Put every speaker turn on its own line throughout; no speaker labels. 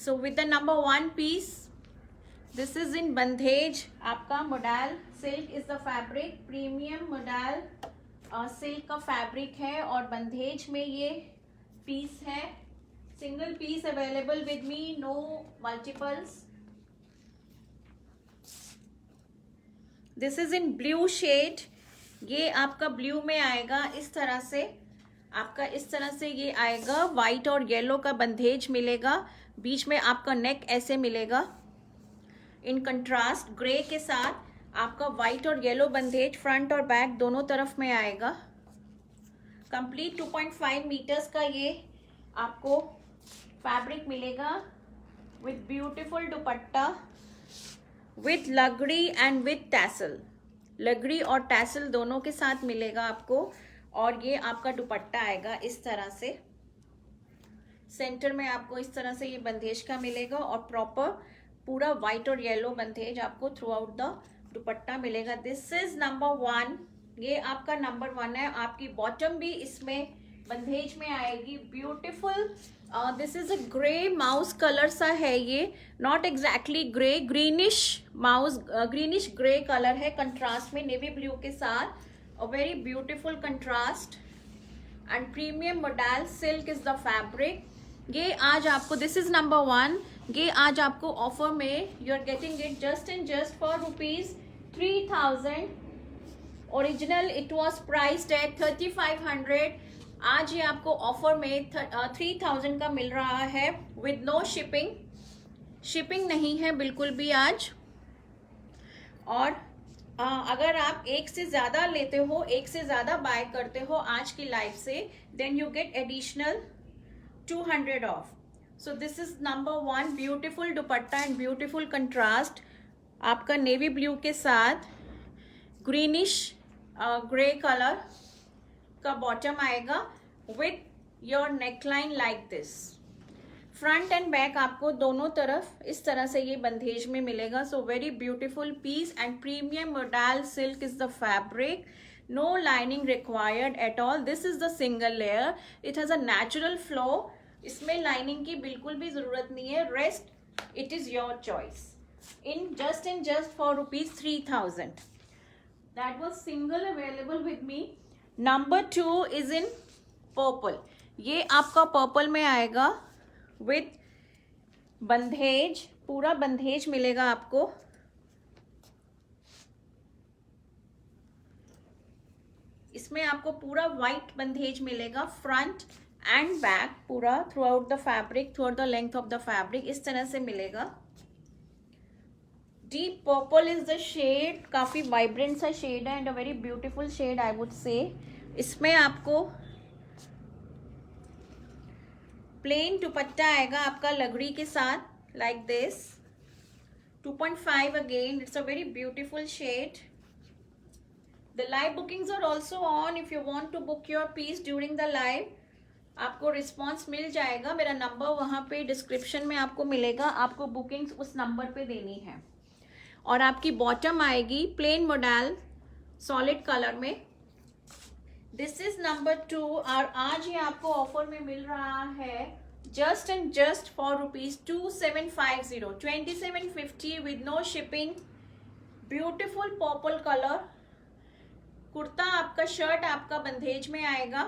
So with the number 1 piece, this is in bandhej आपका modal silk is the fabric, premium modal silk का fabric है और बंधेज में ये पीस है. Single piece available with me, no multiples. This is in blue shade. ये आपका blue में आएगा इस तरह से, आपका इस तरह से ये आएगा. वाइट और येलो का बंधेज मिलेगा, बीच में आपका नेक ऐसे मिलेगा. इन कंट्रास्ट ग्रे के साथ आपका वाइट और येलो बंधेज फ्रंट और बैक दोनों तरफ में आएगा. कंप्लीट 2.5 मीटर्स का ये आपको फैब्रिक मिलेगा विथ ब्यूटीफुल दुपट्टा, विथ लगड़ी एंड विथ टैसल. लगड़ी और टैसल दोनों के साथ मिलेगा आपको. और ये आपका दुपट्टा आएगा इस तरह से. सेंटर में आपको इस तरह से ये बंधेज का मिलेगा और प्रॉपर पूरा वाइट और येलो बंधेज आपको थ्रू आउट द दुपट्टा मिलेगा. This is number 1. ये आपका नंबर 1 है. आपकी बॉटम भी इसमें बंधेज में आएगी. Beautiful. This is a grey mouse colour सा है ये, not exactly grey, greenish mouse, greenish grey colour है कंट्रास्ट में नेवी ब्लू के साथ. अ very beautiful contrast and premium modal silk is the fabric. ये आज आपको, दिस इज नंबर 1. ये आज आपको ऑफर में you are getting it just and just for ₹3,000. Original it was priced at 3,500. आज ये आपको ऑफर में 3,000 का मिल रहा है विद नो शिपिंग. शिपिंग नहीं है बिल्कुल भी आज. और अगर आप एक से ज़्यादा लेते हो, एक से ज़्यादा बाय करते हो आज की लाइव से, then you get additional 200 off. So this is number 1. Beautiful dupatta and beautiful contrast आपका नेवी ब्लू के साथ ग्रीनिश ग्रे कलर का बॉटम आएगा with your neckline like this. Front and back आपको दोनों तरफ इस तरह से ये बंधेज में मिलेगा. So very beautiful piece and premium modal silk is the fabric. No lining required at all. This is the single layer. It has a natural flow. इसमें लाइनिंग की बिल्कुल भी जरूरत नहीं है. Rest it is your choice. In just for ₹3,000. That was single available with me. Number 2 is in purple. ये आपका purple में आएगा विथ बंधेज, पूरा बंधेज मिलेगा आपको. इसमें आपको पूरा वाइट बंधेज मिलेगा फ्रंट एंड बैक, पूरा throughout the fabric, throughout the length of the fabric इस तरह से मिलेगा. Deep purple is the shade. काफी वाइब्रेंट सा शेड है and a very beautiful shade I would say. इसमें आपको प्लेन दुपट्टा आएगा आपका लगड़ी के साथ like this. 2.5 again. It's a very beautiful shade. The live bookings are also on. If you want to book your piece during the live, आपको response मिल जाएगा. मेरा नंबर वहां पे डिस्क्रिप्शन में आपको मिलेगा. आपको बुकिंग्स उस नंबर पे देनी है. और आपकी बॉटम आएगी प्लेन मोडाल सॉलिड कलर में. This is number 2. और आज ये आपको ऑफर में मिल रहा है just and just for ₹2750, 2750 with no shipping. Beautiful purple colour. Kurta आपका, शर्ट आपका बंधेज में आएगा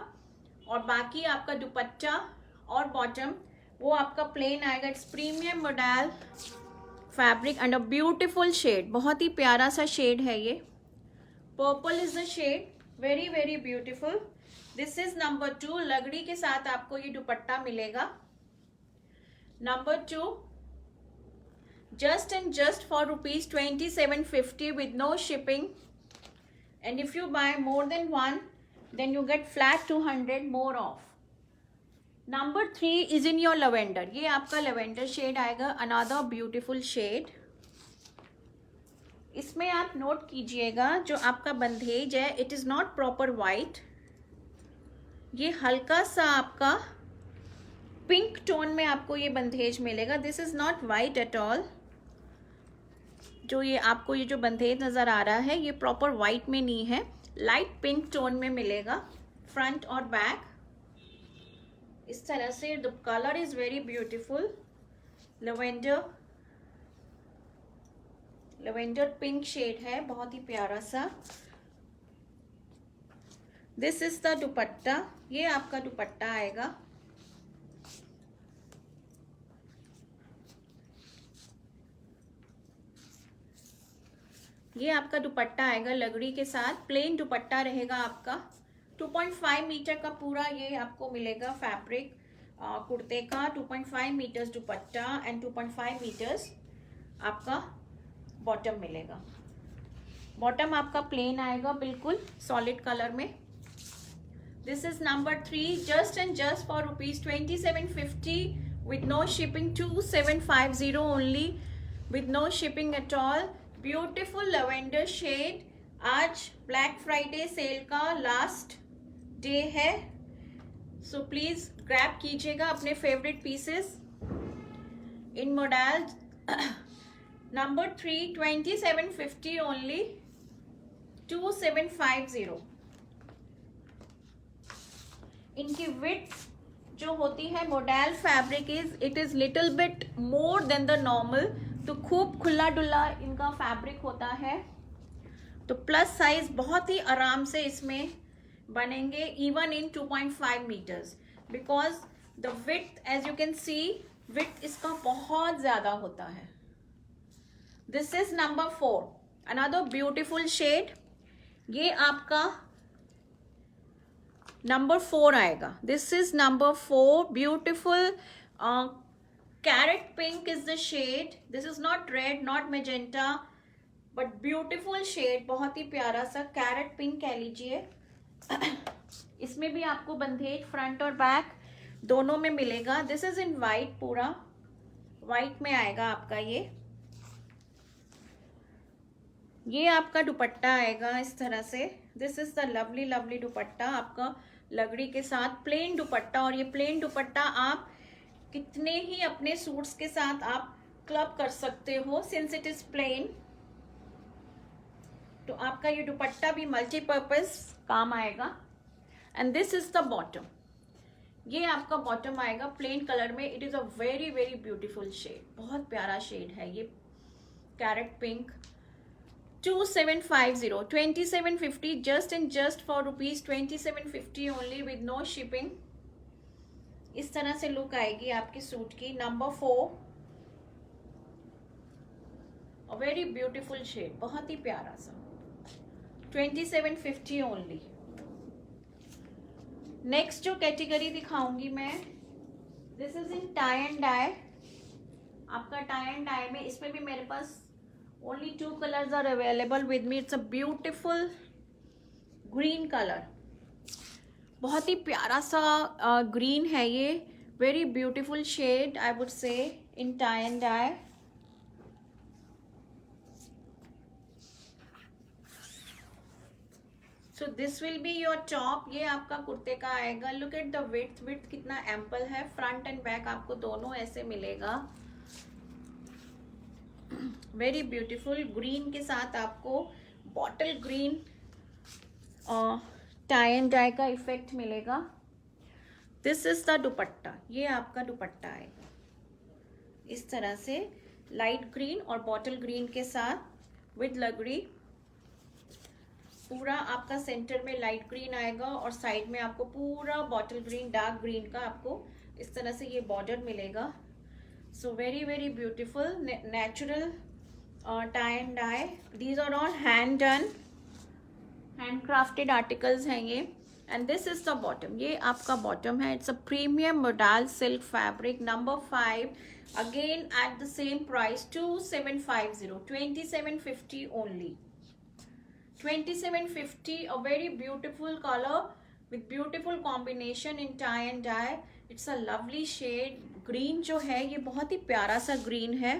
और बाकी आपका दुपट्टा और बॉटम वो आपका प्लेन आएगा. It's premium modal fabric and a beautiful shade. बहुत ही प्यारा सा शेड है ये. Purple is the shade. Very very beautiful. This is number 2. लगड़ी के साथ आपको ये दुपट्टा मिलेगा. Number 2 just and just for ₹2750 with no shipping. And if you buy more than 1 then you get flat 200 more off. Number 3 is in your lavender. ये आपका lavender shade आएगा. Another beautiful shade. इसमें आप नोट कीजिएगा जो आपका बंधेज है, it is not proper white. ये हल्का सा आपका पिंक टोन में आपको ये बंधेज मिलेगा. This is not white at all. जो ये आपको ये जो बंधेज नजर आ रहा है ये प्रॉपर व्हाइट में नहीं है, लाइट पिंक टोन में मिलेगा. फ्रंट और बैक इस तरह से. The colour is very beautiful. Lavender pink shade है, बहुत ही प्यारा सा। दिस इज द दुपट्टा, ये आपका दुपट्टा आएगा। ये आपका दुपट्टा आएगा लगड़ी के साथ, प्लेन दुपट्टा रहेगा आपका। 2.5 मीटर का पूरा ये आपको मिलेगा फैब्रिक कुर्ते का। 2.5 मीटर्स दुपट्टा एंड 2.5 मीटर्स आपका बॉटम मिलेगा। बॉटम आपका प्लेन आएगा बिल्कुल सॉलिड कलर में। This is number 3, just and just for ₹2750 with no shipping, 2750 only with no shipping at all। Beautiful lavender shade. आज ब्लैक फ्राइडे सेल का last day है, so please grab कीजिएगा अपने favourite pieces in model number 3, 2750 only, 2750। इनकी width जो होती है model fabric it is little bit more than the normal, तो खूब खुला डुल्ला इनका फैब्रिक होता है, तो प्लस साइज बहुत ही आराम से इसमें बनेंगे even in 2.5 metres, because the width as you can see width इसका बहुत ज्यादा होता है। This is number 4, another beautiful shade. ये आपका नंबर 4 आएगा। This is number 4, beautiful carrot pink is the shade। this is not red not magenta but beautiful shade, बहुत ही प्यारा सा carrot pink कह लीजिए। इसमें भी आपको बंधेज फ्रंट और बैक दोनों में मिलेगा। दिस इज इन वाइट, पूरा वाइट में आएगा आपका ये आपका दुपट्टा आएगा इस तरह से। This is the lovely lovely दुपट्टा आपका लगड़ी के साथ, प्लेन दुपट्टा। और ये प्लेन दुपट्टा आप कितने ही अपने सूट्स के साथ आप क्लब कर सकते हो, सिंस इट इज प्लेन। तो आपका ये दुपट्टा भी मल्टीपर्पज काम आएगा। And this is the bottom, ये आपका बॉटम आएगा प्लेन कलर में। It is a very very beautiful shade, बहुत प्यारा शेड है ये carrot pink. 2750, 2750 just and just for ₹2750 only with no shipping. इस तरह से लुक आएगी आपकी सूट की। Number 4, a very beautiful shade, बहुत ही प्यारा सा, 2750 ओनली। नेक्स्ट जो कैटेगरी दिखाऊंगी मैं, this is in tie and dye. आपका टाई एंड डाई में इसमें भी मेरे पास only 2 colours are available with me. It's a beautiful green colour, बहुत ही प्यारा सा ग्रीन है ये, very beautiful shade I would say in tie and dye. So this will be your top, ये आपका कुर्ते का आएगा। Look at the width, width कितना एम्पल है, फ्रंट एंड बैक आपको दोनों ऐसे मिलेगा। वेरी ब्यूटीफुल ग्रीन के साथ आपको bottle green tie and dye का इफेक्ट मिलेगा। दिस इज द दुपट्टा, ये आपका दुपट्टा आएगा इस तरह से, लाइट ग्रीन और बॉटल ग्रीन के साथ विद लगड़ी। पूरा आपका सेंटर में लाइट ग्रीन आएगा और साइड में आपको पूरा बॉटल ग्रीन डार्क ग्रीन का आपको इस तरह से ये बॉर्डर मिलेगा। So very very beautiful natural tie and dye. These are all hand done, handcrafted articles हैं ये। And this is the bottom, ये आपका बॉटम है। It's a premium modal silk fabric. Number 5 again at the same price, 2750, 2750 only, 2750। A very beautiful colour with beautiful combination in tie and dye. It's a lovely shade. Green जो है ये बहुत ही प्यारा सा ग्रीन है,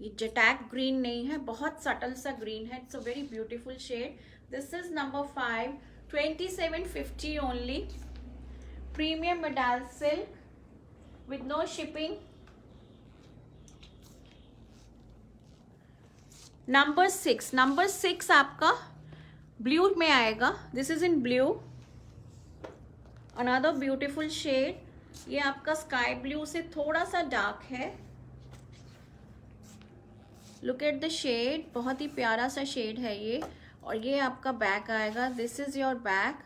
ये जटैक ग्रीन नहीं है, बहुत सटल सा ग्रीन है। It's a very beautiful shade. This is number 5, 2750 only, premium modal silk with no shipping. Number 6 आपका ब्लू में आएगा। This is in blue, another beautiful shade. ये आपका स्काई ब्लू से थोड़ा सा डार्क है। लुक एट द शेड, बहुत ही प्यारा सा शेड है ये। और ये आपका बैक आएगा, this is your back,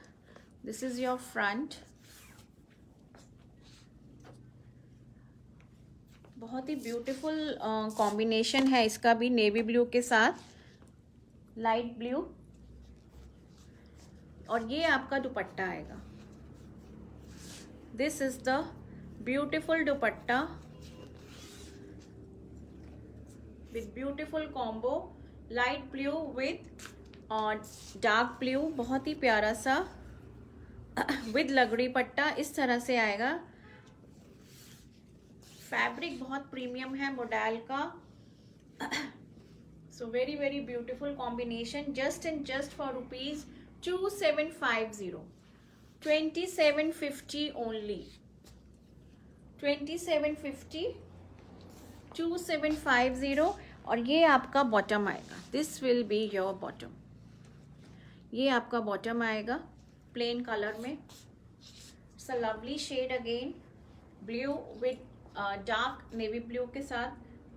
this is your front. बहुत ही ब्यूटीफुल कॉम्बिनेशन है इसका भी, नेवी ब्लू के साथ लाइट ब्लू। और ये आपका दुपट्टा आएगा, this is the beautiful dupatta with beautiful combo light blue with dark blue, बहुत ही प्यारा सा with लगड़ी पट्टा इस तरह से आएगा। फैब्रिक बहुत प्रीमियम है मोडाल का। So very very beautiful combination, just and just for rupees 2750, 2750 only, 2750, 2750। और ये आपका बॉटम आएगा, this will be your bottom. ये आपका बॉटम आएगा प्लेन कलर में। It's a lovely shade again, blue with dark navy blue के साथ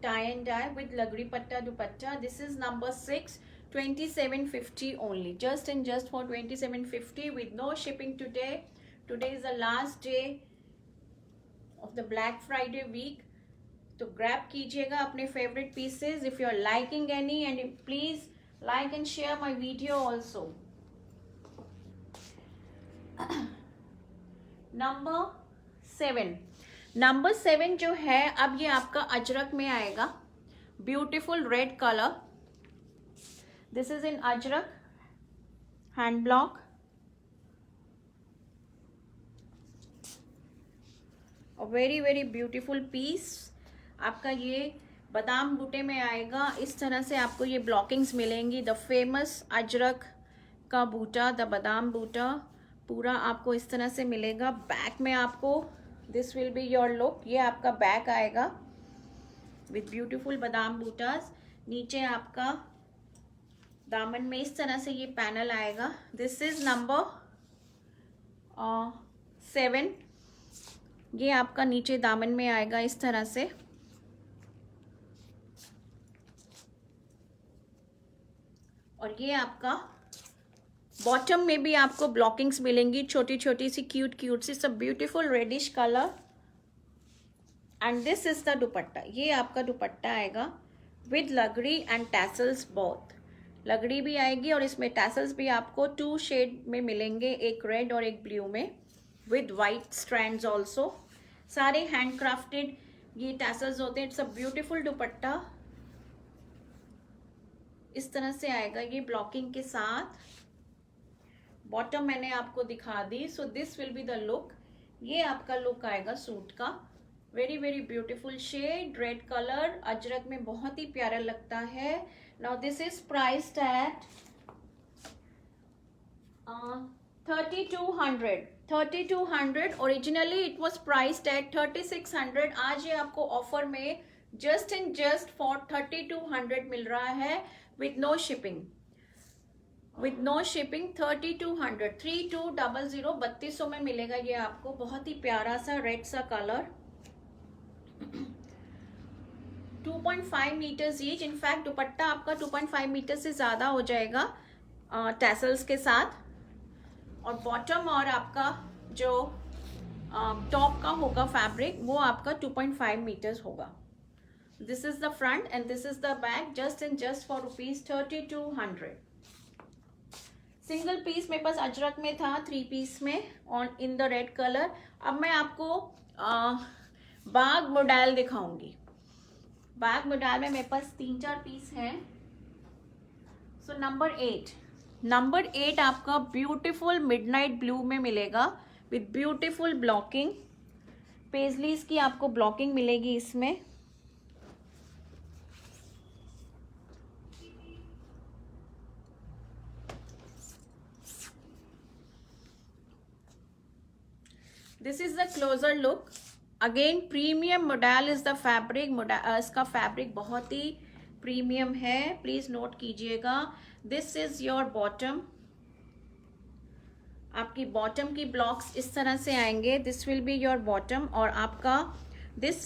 टाई एंड डाई विद लगड़ी पट्टा dupatta. This is number 6, 2750 only, just and just for 2750 with no shipping today. Today is the last day of the black Friday week. तो grab कीजिएगा अपने favourite pieces if you are liking any, and please like and share my video also. Number 7, number 7 जो है, अब ये आपका अजरक में आएगा, beautiful red colour. This is in ajrakh hand block, very very beautiful piece. आपका ये बादाम बूटे में आएगा, इस तरह से आपको ये ब्लॉकिंग्स मिलेंगी। द फेमस अजरक का बूटा, द बादाम बूटा पूरा आपको इस तरह से मिलेगा। बैक में आपको this will be your look, ये आपका बैक आएगा विथ ब्यूटीफुल बादाम बूटास। नीचे आपका दामन में इस तरह से ये पैनल आएगा। दिस इज नंबर 7, ये आपका नीचे दामन में आएगा इस तरह से। और ये आपका बॉटम में भी आपको ब्लॉकिंग्स मिलेंगी, छोटी छोटी सी क्यूट क्यूट सी, सब beautiful reddish colour. And this is the dupatta, ये आपका दुपट्टा आएगा विद लगड़ी एंड टैसल्स बोथ। लगड़ी भी आएगी और इसमें टैसल्स भी आपको 2 शेड में मिलेंगे, एक रेड और एक ब्लू में, विद वाइट स्ट्रैंड्स ऑल्सो। सारे हैंड क्राफ्टेड ये टैसल्स होते हैं। इट्स अ ब्यूटीफुल दुपट्टा, इस तरह से आएगा ये ब्लॉकिंग के साथ। बॉटम मैंने आपको दिखा दी। So this will be the look, ये आपका लुक आएगा सूट का। Very very beautiful shade, red colour, ajrak में बहुत ही प्यारा लगता है। Now this is priced at 3200। Originally it was priced at 3600। आज ये आपको ऑफर में जस्ट एंड जस्ट फॉर 3200 मिल रहा है with no shipping, with no shipping 3200, 3200, 3200 में मिलेगा ये आपको। बहुत ही प्यारा सा रेड सा colour, 2.5 metres each. In fact dupatta आपका 2.5 मीटर से ज्यादा हो जाएगा टैसल्स के साथ। और बॉटम और आपका जो टॉप का होगा फैब्रिक, वो आपका 2.5 मीटर्स होगा। This is the front and this is the back, just and just for rupees 3200। Single piece मेरे पास अजरक में था, 3 पीस में on in the red colour. अब मैं आपको बाग मॉडल दिखाऊंगी। बाग मॉडल में मेरे पास 3-4 पीस हैं। सो नंबर 8 आपका ब्यूटीफुल मिडनाइट ब्लू में मिलेगा विथ ब्यूटीफुल ब्लॉकिंग। पेजलीज की आपको ब्लॉकिंग मिलेगी इसमें। This is the closer look. Again premium modal is the fabric. इसका फैब्रिक बहुत ही प्रीमियम है, प्लीज नोट कीजिएगा। This is your bottom. आपकी बॉटम की ब्लॉक्स इस तरह से आएंगे, this will be your bottom, और आपका this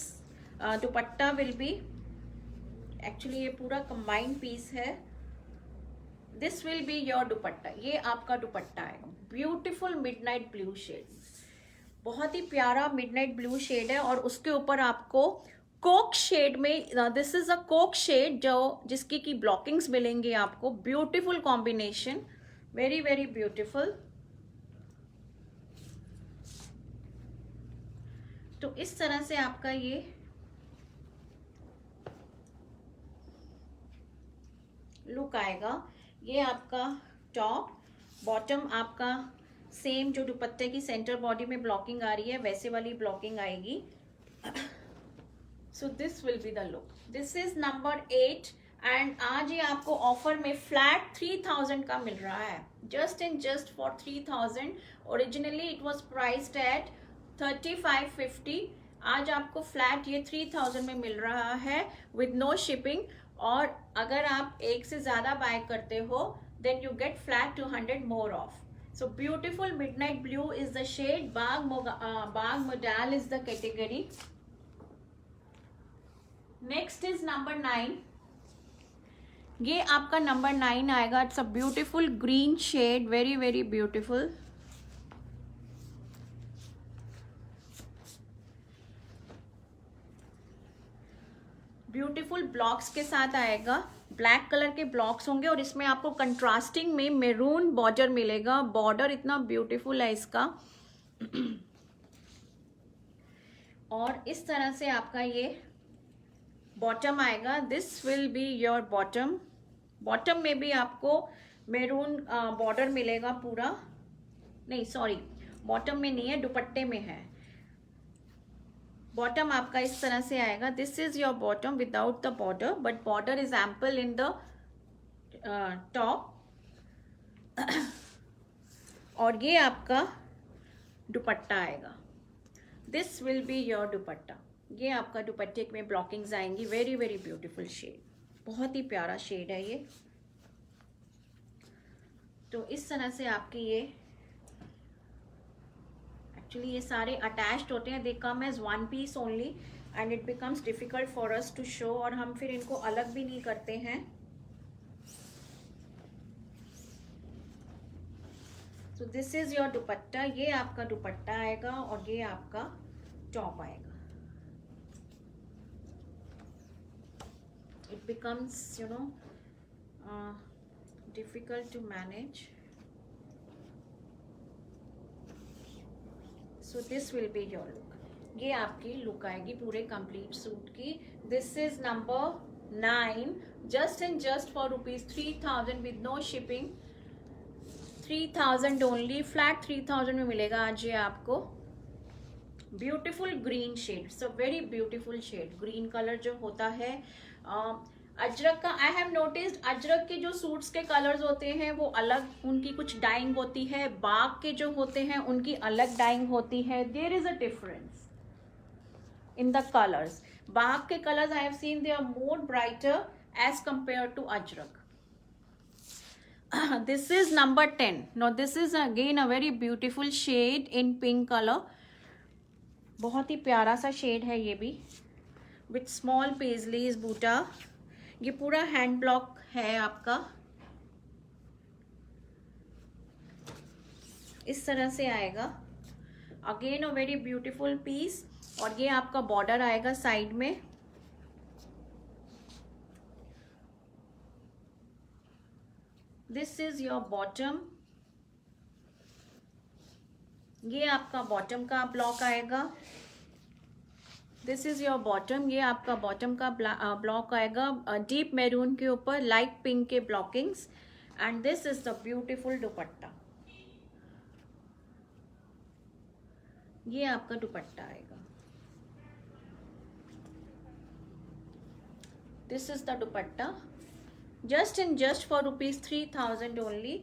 dupatta will be, actually ये पूरा कंबाइंड पीस है, this will be your dupatta. ये आपका दुपट्टा है, ब्यूटीफुल मिडनाइट ब्लू शेड, बहुत ही प्यारा मिडनाइट ब्लू शेड है, और उसके ऊपर आपको कोक शेड में, this is a coke shade जो जिसकी की ब्लॉकिंग्स मिलेंगी आपको, beautiful combination, very very beautiful. तो इस तरह से आपका ये लुक आएगा। ये आपका टॉप, बॉटम आपका सेम जो दुपट्टे की सेंटर बॉडी में ब्लॉकिंग आ रही है वैसे वाली ब्लॉकिंग आएगी। सो this will be the look. This is number 8 and आज ये आपको ऑफर में फ्लैट 3000 का मिल रहा है, just and just for 3000। Originally it was priced eight 3550, आज आपको फ्लैट ये 3000 में मिल रहा है विद नो शिपिंग। और अगर आप एक से ज्यादा बाय करते हो then you get flat 200 more off. So beautiful midnight blue is the shade, Bagh modal is the category. Next is number 9, ये आपका नंबर 9 आएगा। It's a beautiful green shade, very very beautiful. Beautiful blocks के साथ आएगा, black colour के blocks होंगे और इसमें आपको कंट्रास्टिंग में मेरून बॉर्डर मिलेगा। बॉर्डर इतना ब्यूटीफुल है इसका और इस तरह से आपका ये बॉटम आएगा, this will be your bottom. Bottom में भी आपको मेरून बॉर्डर मिलेगा पूरा, नहीं सॉरी बॉटम में नहीं है, दुपट्टे में है। बॉटम आपका इस तरह से आएगा, this is your bottom without the border, but border is ample in the top. और ये आपका दुपट्टा आएगा, this will be your dupatta. ये आपका दुपट्टे में ब्लॉकिंग्स आएंगी, वेरी वेरी ब्यूटीफुल शेड, बहुत ही प्यारा शेड है ये। तो इस तरह से आपके ये एक्चुअली ये सारे अटैच्ड होते हैं, they come as one piece only and it becomes difficult for us to show, और हम फिर इनको अलग भी नहीं करते हैं। So this is your dupatta, ये आपका दुपट्टा आएगा और ये आपका टॉप आएगा। It becomes you know difficult to manage, so this will be your look। ये आपकी लुक आएगी पूरे कंप्लीट सूट की। This is number 9, just and just for ₹3000 with no shipping, 3000 only, flat 3000 में मिलेगा आज ये आपको। Beautiful green shade, so very beautiful shade, green colour जो होता है अजरक का। आई हैव नोटिस्ड अजरक के जो सूट्स के कलर्स होते हैं वो अलग, उनकी कुछ डाइंग होती है, बाग के जो होते हैं उनकी अलग डाइंग होती है। There is a difference in the colours. Bagh के colours I have seen they are more brighter as compare to ajrak. This is number 10। No this is again a very beautiful shade in pink colour, बहुत ही प्यारा सा shade है ये भी, with small पेजलीज बूटा। ये पूरा हैंड ब्लॉक है आपका, इस तरह से आएगा। Again a very beautiful piece, और ये आपका बॉर्डर आएगा साइड में। दिस इज योर बॉटम, ये आपका बॉटम का ब्लॉक आएगा। दिस इज योर बॉटम, ये आपका बॉटम का ब्लॉक आएगा डीप मैरून के ऊपर लाइट पिंक के blockings, and this is the beautiful dupatta. ये आपका दुपट्टा आएगा, this is the dupatta, just and just for ₹3000 only.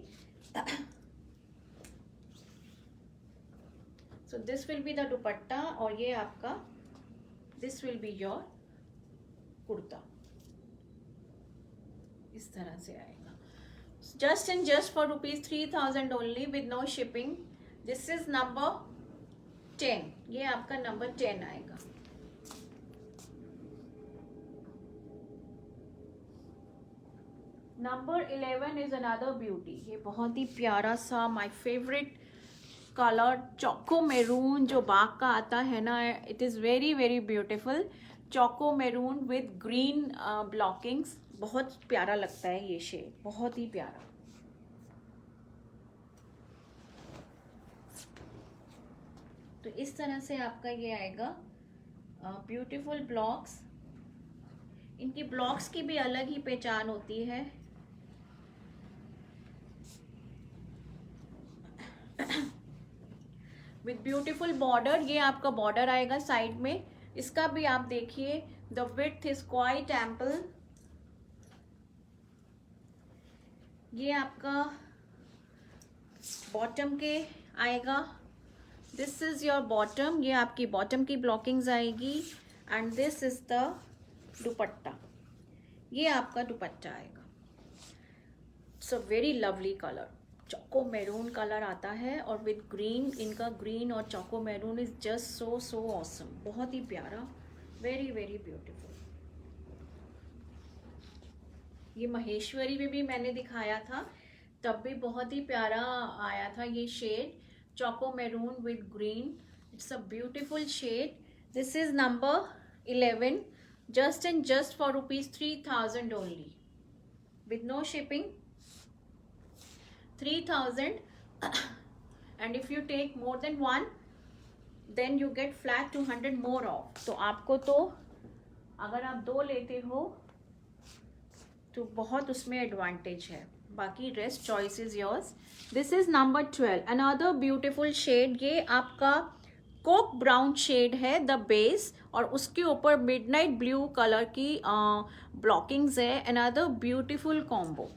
So this will be the dupatta, और ये आपका this will be your kurta, इस तरह से आएगा। Just and just for ₹3000 only with no shipping. This is number 10, ये आपका नंबर 10 आएगा। Number 11 is another beauty. ये बहुत ही प्यारा सा my favourite colour choco maroon जो बाग का आता है ना, it is very very beautiful. Choco maroon with green blockings, बहुत प्यारा लगता है ये शेड, बहुत ही प्यारा। तो इस तरह से आपका ये आएगा ब्यूटीफुल ब्लॉक्स। इनकी ब्लॉक्स की भी अलग ही पहचान होती है। विथ ब्यूटीफुल बॉर्डर, ये आपका बॉर्डर आएगा साइड में। इसका भी आप देखिए, the width is quite ample. ये आपका बॉटम के आएगा, दिस इज योर बॉटम, ये आपकी बॉटम की ब्लॉकिंग्स आएगी। And this is the dupatta, ये आपका दुपट्टा आएगा। It's a very lovely colour, choco maroon colour आता है और विद ग्रीन, इनका ग्रीन और choco maroon is just so so awesome, बहुत ही प्यारा, वेरी वेरी ब्यूटीफुल। ये महेश्वरी में भी मैंने दिखाया था, तब भी बहुत ही प्यारा आया था ये shade, choco maroon with green. It's a beautiful shade. This is number 11, just and just for rupees 3000 only, with no shipping, 3000 and if you take more than one then you get flat 200 more off। तो आपको तो अगर आप 2 लेते हो तो बहुत उसमें एडवांटेज है, बाकी rest choice is yours. This is number 12, another beautiful shade. ये आपका कोक ब्राउन शेड है द बेस, और उसके ऊपर मिडनाइट ब्लू कलर की ब्लॉकिंग्स है। Another beautiful combo.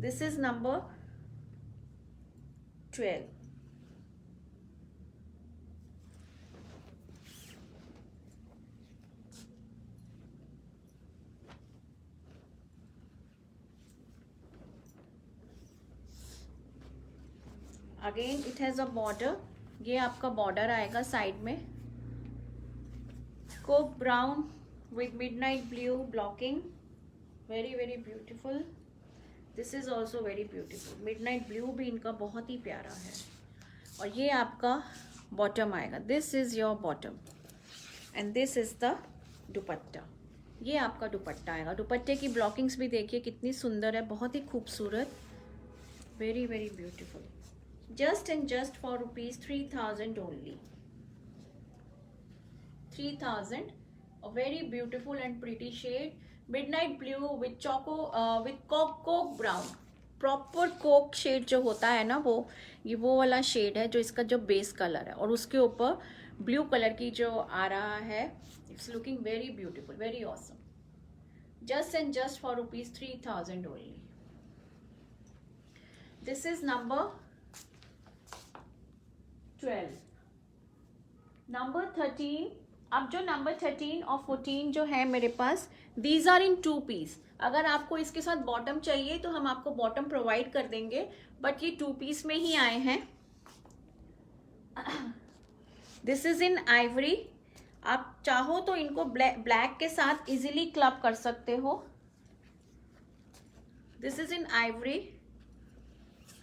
This is number 12। Again it has a border, ये आपका बॉर्डर आएगा साइड में, coke brown with midnight blue blocking, very very beautiful. This is also very beautiful, midnight blue भी इनका बहुत ही प्यारा है। और ये आपका बॉटम आएगा, this is your bottom and this is the dupatta, ये आपका दुपट्टा आएगा। दुपट्टे की ब्लॉकिंग्स भी देखिए कितनी सुंदर है, बहुत ही खूबसूरत, very very beautiful. Just and just for rupees 3000 only, 3000, a very beautiful and pretty shade, midnight blue with choco with coke brown, proper coke shade जो होता है ना, ये वो वाला शेड है जो इसका जो बेस कलर है, और उसके ऊपर ब्लू कलर की जो आ रहा है, it's looking very beautiful, very awesome. Just and just for rupees 3000 only. This is number 12। Number 13, अब जो नंबर 13 और 14 जो है मेरे पास, दीज आर इन 2 पीस। अगर आपको इसके साथ बॉटम चाहिए तो हम आपको बॉटम प्रोवाइड कर देंगे, बट ये 2 पीस में ही आए हैं। दिस इज इन आइवरी, आप चाहो तो इनको ब्लैक के साथ इजीली क्लब कर सकते हो। दिस इज इन आइवरी,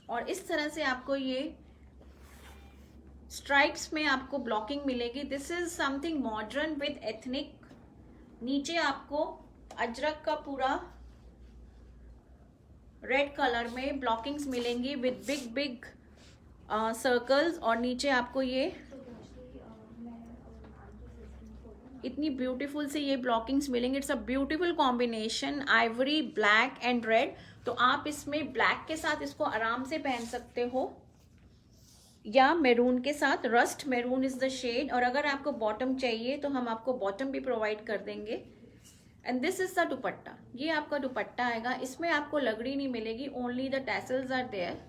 और इस तरह से आपको ये स्ट्राइप्स में आपको ब्लॉकिंग मिलेगी। This is something modern with ethnic. नीचे आपको अजरक का पूरा रेड कलर में ब्लॉकिंग्स मिलेंगी विद बिग बिग सर्कल्स, और नीचे आपको ये इतनी ब्यूटीफुल से ये ब्लॉकिंग्स मिलेंगे। It's a beautiful combination, Ivory, black and red. तो आप इसमें ब्लैक के साथ इसको आराम से पहन सकते हो, या मैरून के साथ, rust maroon is the shade. और अगर आपको बॉटम चाहिए तो हम आपको बॉटम भी प्रोवाइड कर देंगे। And this is the dupatta, ये आपका दुपट्टा आएगा। इसमें आपको लगड़ी नहीं मिलेगी, only the tassels are there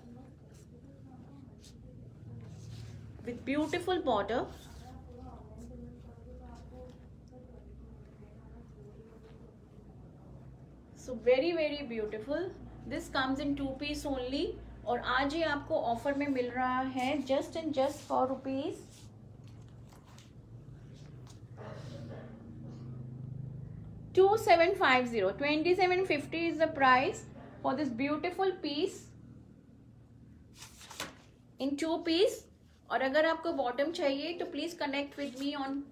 with beautiful border. So very very beautiful. This comes in 2 piece only, और आज ये आपको ऑफर में मिल रहा है just and just for rupees 2750. 2750 is the price for this beautiful piece in 2 piece. और अगर आपको बॉटम चाहिए तो please connect with me on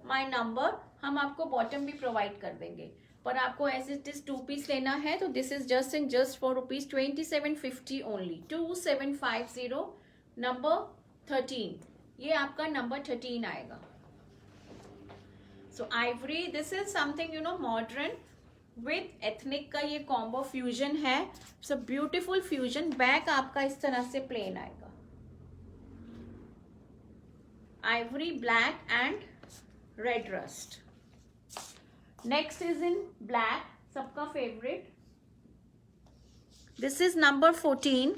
my number, हम आपको बॉटम भी प्रोवाइड कर देंगे। पर आपको एज इट इज 2 पीस लेना है तो this is just and just for rupees 2750 only. 2750 number 13, ये आपका नंबर 13 आएगा। So ivory, this is something you know modern with ethnic का ये कॉम्बो फ्यूजन है। So beautiful fusion. बैक आपका इस तरह से प्लेन आएगा, ivory black and red rust. Next is in black, सबका फेवरेट। दिस इज नंबर 14,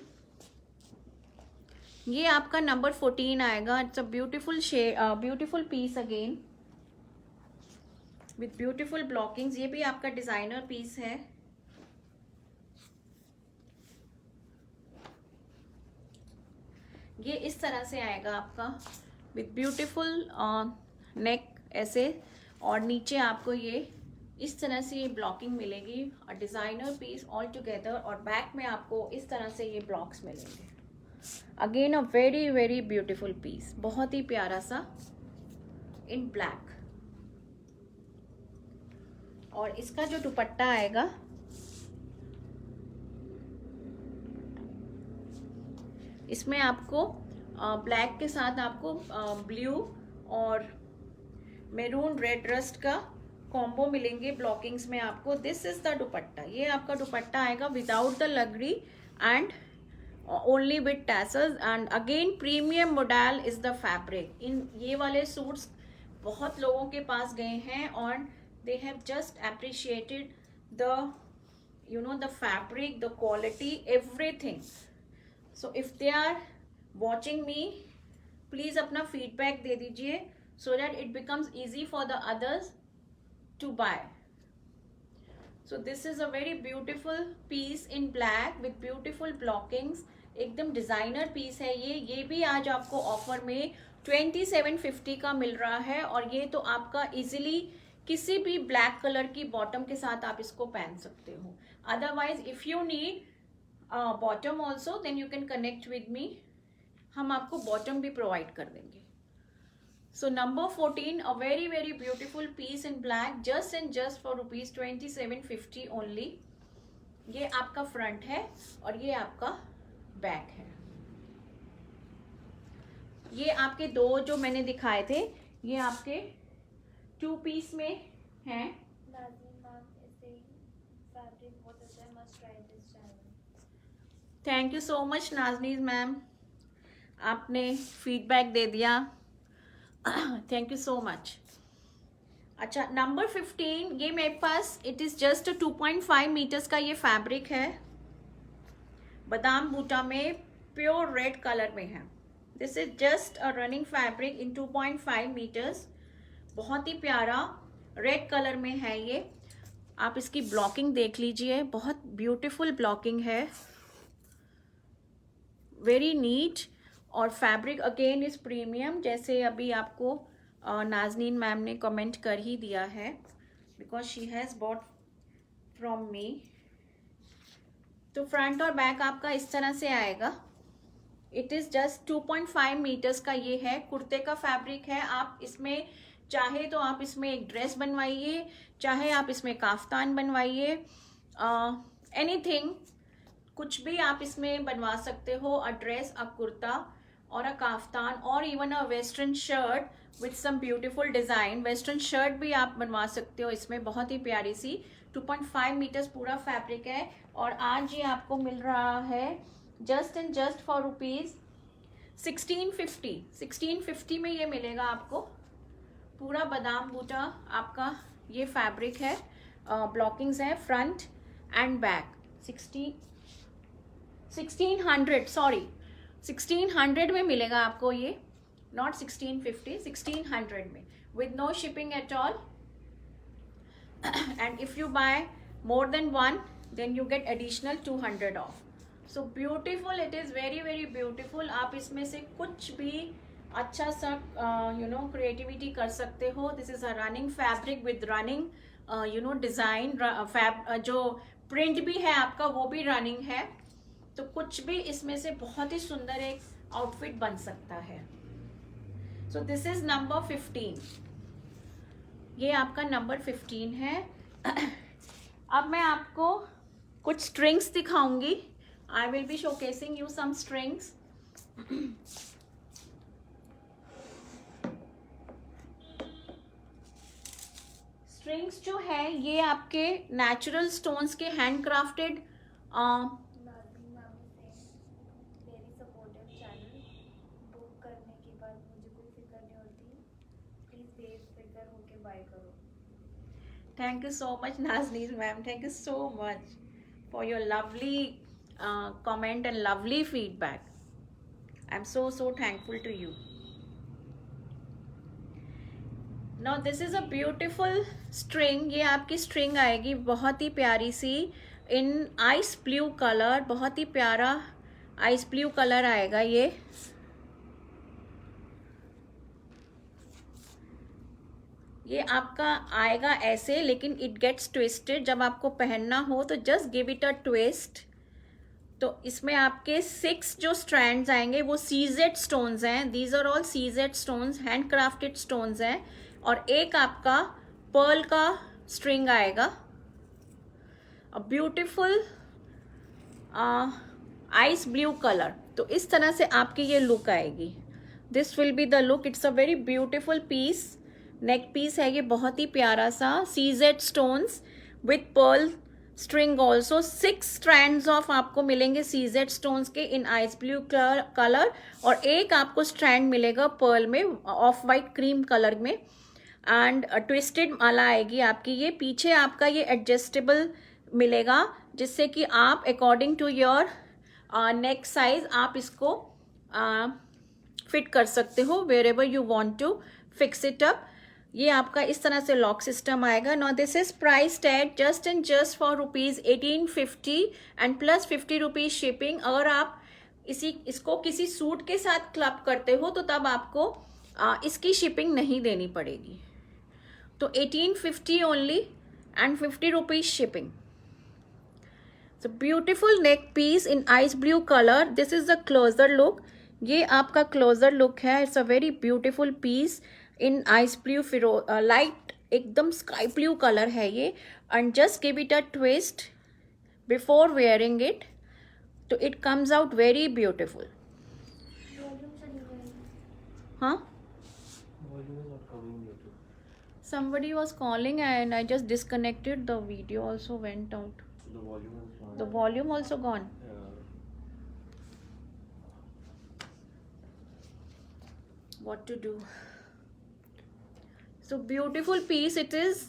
ये आपका नंबर 14 आएगा। It's a beautiful shade, beautiful piece again with beautiful blockings. ये भी आपका डिजाइनर पीस है। ये इस तरह से आएगा आपका विथ ब्यूटिफुल नेक ऐसे, और नीचे आपको ये इस तरह से ये ब्लॉकिंग मिलेगी और डिजाइनर पीस ऑल टुगेदर। और बैक में आपको इस तरह से ये ब्लॉक्स मिलेंगे। Again a very very beautiful piece, बहुत ही प्यारा सा इन ब्लैक। और इसका जो दुपट्टा आएगा इसमें आपको ब्लैक के साथ आपको ब्लू और मैरून रेड रस्ट का कॉम्बो मिलेंगे ब्लॉकिंग्स में आपको। दिस इज द दुपट्टा, ये आपका दुपट्टा आएगा विदाउट द लगड़ी and only with tassels. And again premium modal is the fabric. इन ये वाले सूट्स बहुत लोगों के पास गए हैं और they have just appreciated the you know the fabric, the quality, everything. So if they are watching me, please अपना feedback दे दीजिए so that it becomes easy for the others to buy. So this is a very beautiful piece in black with beautiful blockings, एकदम designer piece है ये भी आज आपको offer में 2750 का मिल रहा है। और ये तो आपका इजीली किसी भी ब्लैक कलर की बॉटम के साथ आप इसको पहन सकते हो। Otherwise if you need bottom also then you can connect with me, हम आपको बॉटम भी प्रोवाइड कर देंगे। So number 14, a very very beautiful piece in black just and just for rupees 2750 only. ये आपका फ्रंट है और ये आपका बैक है। ये आपके दो जो मैंने दिखाए थे ये आपके 2 पीस में हैं। Thank you so much Nazneen ma'am, आपने फीडबैक दे दिया, थैंक यू सो मच। अच्छा नंबर 15, ये मेरे पास इट इज जस्ट 2.5 मीटर्स का ये फैब्रिक है, बादाम बूटा में प्योर रेड कलर में है। This is just a running fabric in 2.5 metres, बहुत ही प्यारा रेड कलर में है ये। आप इसकी ब्लॉकिंग देख लीजिए, बहुत ब्यूटीफुल ब्लॉकिंग है, वेरी नीट। और फैब्रिक अगेन इज प्रीमियम, जैसे अभी आपको नाजनीन मैम ने कमेंट कर ही दिया है because she has bought from me. तो फ्रंट और बैक आपका इस तरह से आएगा। इट इज़ जस्ट 2.5 मीटर्स का ये है, कुर्ते का फैब्रिक है। आप इसमें चाहे तो आप इसमें एक ड्रेस बनवाइए, चाहे आप इसमें काफ्तान बनवाइए, एनीथिंग, कुछ भी आप इसमें बनवा सकते हो। अ ड्रेस, अ कुर्ता और अ काफ्तान और even a western shirt with some beautiful design. Western shirt भी आप बनवा सकते हो इसमें, बहुत ही प्यारी सी। 2.5 मीटर्स पूरा फैब्रिक है और आज ये आपको मिल रहा है just and just for rupees 1650। 1650 में ये मिलेगा आपको। पूरा बादाम बूटा आपका ये फैब्रिक है, ब्लॉकिंग्स है फ्रंट एंड बैक। 1600 में मिलेगा आपको ये, नॉट 1650, 1600 में with no shipping at all. And if you buy more than one then you get additional 200 off. So beautiful, it is very very beautiful. आप इसमें से कुछ भी अच्छा सा क्रिएटिविटी कर सकते हो। This is a running fabric with running design, जो प्रिंट भी है आपका वो भी रनिंग है। तो कुछ भी इसमें से बहुत ही सुंदर एक आउटफिट बन सकता है। सो दिस इज नंबर 15, ये आपका नंबर 15 है। अब मैं आपको कुछ स्ट्रिंग्स दिखाऊंगी। I will be showcasing you some strings. Strings जो है ये आपके नेचुरल स्टोन्स के hand crafted. Thank you so much Nazneen ma'am, thank you so much for your lovely comment and lovely feedback. I'm so thankful to you. Now this is a beautiful string. ये आपकी string आएगी बहुत ही प्यारी सी इन ice blue colour, बहुत ही प्यारा ice blue colour आएगा ये आपका आएगा ऐसे, लेकिन इट गेट्स ट्विस्टेड। जब आपको पहनना हो तो just give it a twist. तो इसमें आपके 6 जो स्ट्रैंड्स आएंगे वो सीजेड स्टोन्स हैं। These are all CZ stones, hand crafted stones हैं। और एक आपका पर्ल का स्ट्रिंग आएगा, a beautiful ice blue colour. तो इस तरह से आपकी ये लुक आएगी। This will be the look. It's a very beautiful piece, neck piece है ये, बहुत ही प्यारा सा CZ stones with Perl string also. 6 strands of आपको मिलेंगे सीजेड स्टोन्स के इन आइस ब्लू कलर, और एक आपको स्ट्रैंड मिलेगा पर्ल में ऑफ वाइट क्रीम कलर में। एंड ट्विस्टेड माला आएगी आपकी। ये पीछे आपका ये एडजस्टेबल मिलेगा, जिससे कि आप according to your neck size आप इसको फिट कर सकते हो wherever you want to fix it up. ये आपका इस तरह से लॉक सिस्टम आएगा। Now this is priced at just for ₹1850 and plus 50 rupees shipping. अगर आप इसको किसी सूट के साथ क्लब करते हो तो तब आपको इसकी शिपिंग नहीं देनी पड़ेगी। तो 1850 only and 50 rupees shipping. So beautiful neck piece in ice blue colour. This is the closer look. ये आपका क्लोजर लुक है। It's a very beautiful piece in ice blue, light एकदम स्काई ब्लू कलर है ये। And just give it a twist before wearing it, तो it comes out very beautiful. हाँ, somebody was calling and I just disconnected. The video also went out.
The volume is gone.
The volume also gone.
Yeah.
What to do? So beautiful piece it is.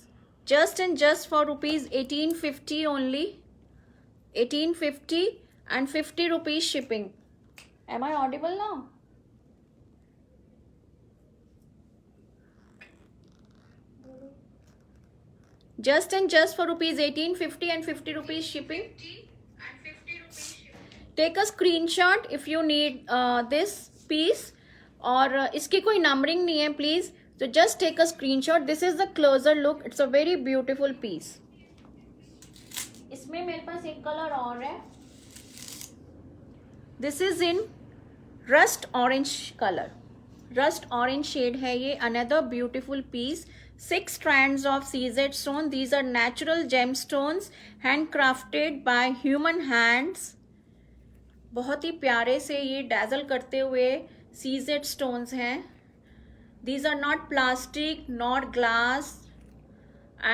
Just for ₹1850 only. 1850 and 50 rupees shipping. Am I audible now? Just for ₹1850 and 50 rupees shipping. Take a screenshot if you need this piece. और इसकी कोई numbering नहीं है please, तो just take a screenshot. This is the closer look. It's a very beautiful piece. इसमें मेरे पास एक कलर और है। This is in rust orange colour, rust orange shade है ये। Another beautiful piece. 6 strands of seaside stone. These are natural gemstones handcrafted by human hands. बहुत ही प्यारे से ये डैजल करते हुए seaside stones हैं। These are not plastic nor glass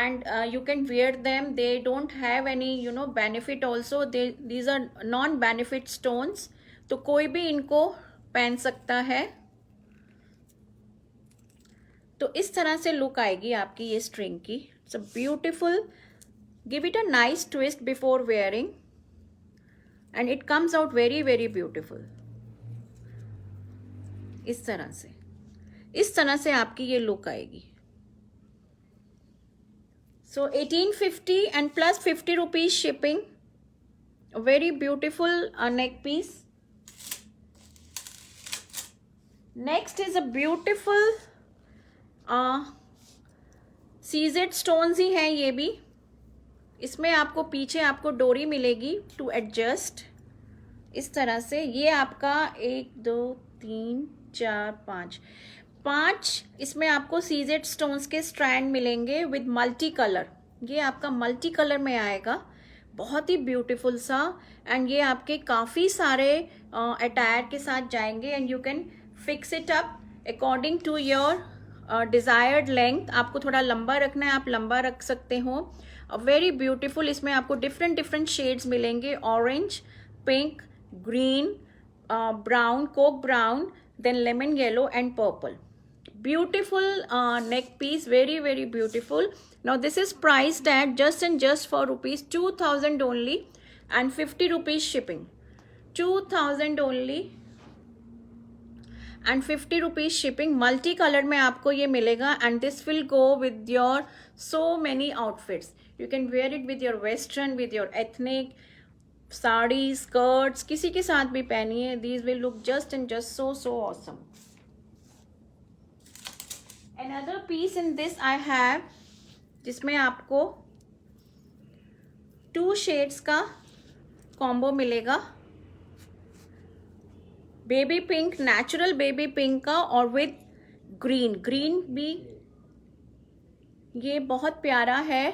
and you can wear them. They don't have any benefit also. These are non-benefit stones. तो कोई भी इनको पहन सकता है। तो इस तरह से लुक आएगी आपकी ये स्ट्रिंग की। It's a beautiful. Give it a nice twist before wearing and it comes out very very beautiful. इस तरह से आपकी ये लुक आएगी। So 1850 and plus 50 rupees shipping. Very beautiful neck piece. Next is a beautiful CZ stones ही हैं ये भी. इसमें आपको पीछे आपको डोरी मिलेगी टू एडजस्ट इस तरह से. ये आपका 1 2 3 4 5 इसमें आपको सीजेड स्टोन्स के स्ट्रैंड मिलेंगे विद मल्टी कलर. ये आपका मल्टी कलर में आएगा, बहुत ही ब्यूटीफुल सा. एंड ये आपके काफ़ी सारे अटायर के साथ जाएंगे. And you can fix it up according to your desired length. आपको थोड़ा लंबा रखना है, आप लंबा रख सकते हो. Very beautiful. इसमें आपको डिफरेंट डिफरेंट शेड्स मिलेंगे, orange, pink, green, brown, coke brown, then lemon yellow and purple. Beautiful neck piece, very beautiful. Now this is priced at just for rupees 2000 only and 50 rupees shipping. 2000 only and 50 rupees shipping. Multi color में आपको ये मिलेगा and this will go with your so many outfits. You can wear it with your western, with your ethnic, sari, skirts, किसी के साथ भी पहनिए. These will look just so awesome. Another piece in this I have, जिसमें आपको 2 shades का combo मिलेगा. Baby pink, natural baby pink का, और विद ग्रीन भी. ये बहुत प्यारा है,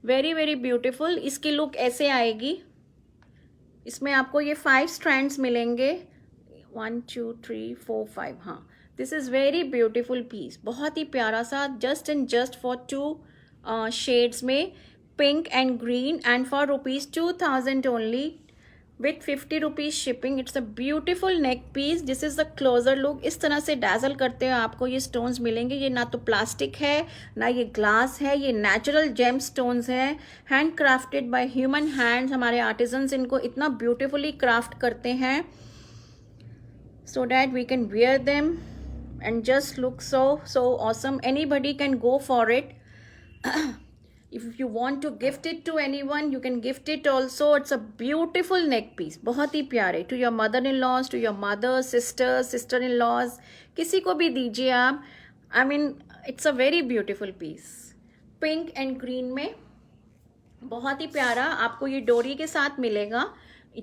वेरी ब्यूटीफुल. इसकी लुक ऐसे आएगी. इसमें आपको ये 5 स्ट्रैंड्स मिलेंगे. 1 2 3 4 5. हाँ, this is very beautiful piece, बहुत ही प्यारा सा. जस्ट फॉर 2 शेड्स में, pink and green, and for rupees 2000 only with 50 rupees shipping. It's a beautiful neck piece. This is the closer look. इस तरह से डैजल करते हुए आपको ये स्टोन्स मिलेंगे. ये ना तो प्लास्टिक है, ना ये ग्लास है, ये नेचुरल जेम स्टोन्स है, hand crafted by human hands. हमारे आर्टिजन्स इनको इतना ब्यूटीफुली क्राफ्ट करते हैं so that we can wear them and just look so awesome. Anybody can go for it. If you want to gift it to anyone, you can gift it also. It's a beautiful neck piece, बहुत ही प्यारे. To your mother-in-laws, to your mother, sisters, sister-in-laws, किसी को भी दीजिए आप. I mean, it's a very beautiful piece. Pink and green में बहुत ही प्यारा. आपको ये डोरी के साथ मिलेगा,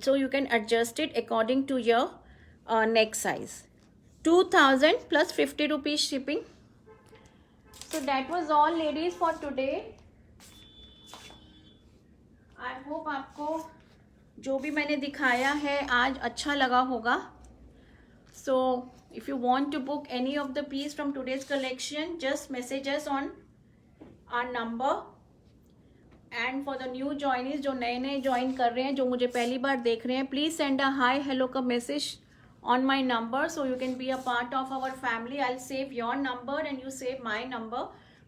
so you can adjust it according to your neck size. 2000 plus 50 rupees shipping. So that was all ladies for today. I hope आपको जो भी मैंने दिखाया है आज अच्छा लगा होगा. So if you want to book any of the piece from today's collection, just message us on our number. And for the new joinees, जो नए ज्वाइन कर रहे हैं, जो मुझे पहली बार देख रहे हैं, please send a hi hello का message on my number so you can be a part of our family. I'll save your number and you save my number.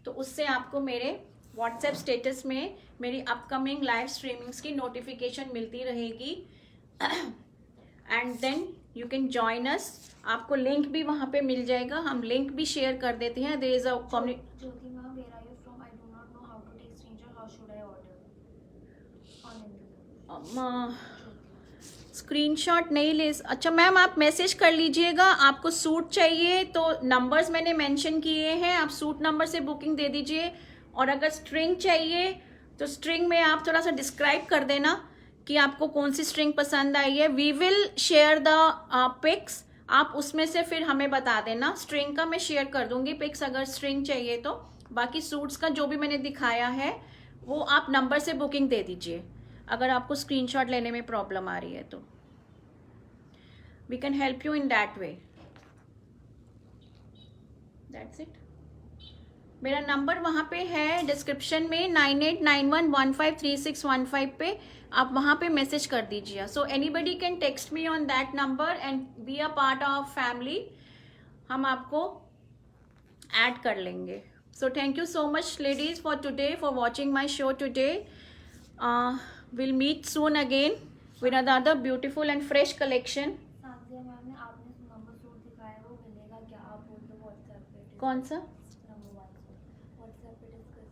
तो उससे आपको मेरे WhatsApp स्टेटस में मेरी अपकमिंग लाइव स्ट्रीमिंग्स की notification मिलती रहेगी. And then you can join us. आपको लिंक भी वहाँ पे मिल जाएगा. हम लिंक भी शेयर कर देते हैं. There is a
Jyoti ma'am, where are you from? I do not know how to take screenshot. How should I order on Instagram?
Screenshot नहीं ले. अच्छा मैम, आप मैसेज कर लीजिएगा. आपको सूट चाहिए तो नंबर्स मैंने मेंशन किए हैं, आप सूट नंबर से बुकिंग दे दीजिए. और अगर स्ट्रिंग चाहिए तो स्ट्रिंग में आप थोड़ा सा डिस्क्राइब कर देना कि आपको कौन सी स्ट्रिंग पसंद आई है. We will share the pics. आप उसमें से फिर हमें बता देना. स्ट्रिंग का मैं शेयर कर दूंगी पिक्स अगर स्ट्रिंग चाहिए तो. बाकी सूट्स का जो भी मैंने दिखाया है वो आप नंबर से बुकिंग दे दीजिए अगर आपको स्क्रीनशॉट लेने में प्रॉब्लम आ रही है तो. We can help you in that way. That's it. मेरा नंबर वहाँ पे है डिस्क्रिप्शन में 9891153615 पे. आप वहाँ पे मैसेज कर दीजिए. So anybody can text me on that number and be a part of family. हम आपको ऐड कर लेंगे. So thank you so much ladies for today, for watching my show today. Will meet soon again with another beautiful and fresh collection.
Sajiya ma'am ने आपने number suit दिखाया वो मिलेगा क्या? आप बोल दो व्हाट्सएप पे.
कौन सा?
नंबर 1 व्हाट्सएप पे डिस्कस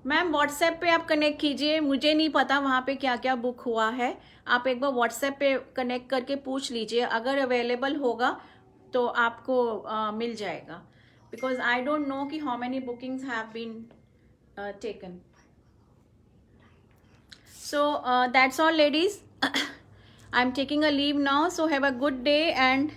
मैम व्हाट्सएप पे आप कनेक्ट कीजिए, मुझे नहीं पता वहाँ पे क्या क्या बुक हुआ है। आप एक बार व्हाट्सएप पे कनेक्ट करके पूछ लीजिए, अगर अवेलेबल होगा तो आपको मिल जाएगा, बिकॉज आई डोंट नो कि how many bookings have been taken. So that's all, ladies. I'm taking a leave now, so have a good day and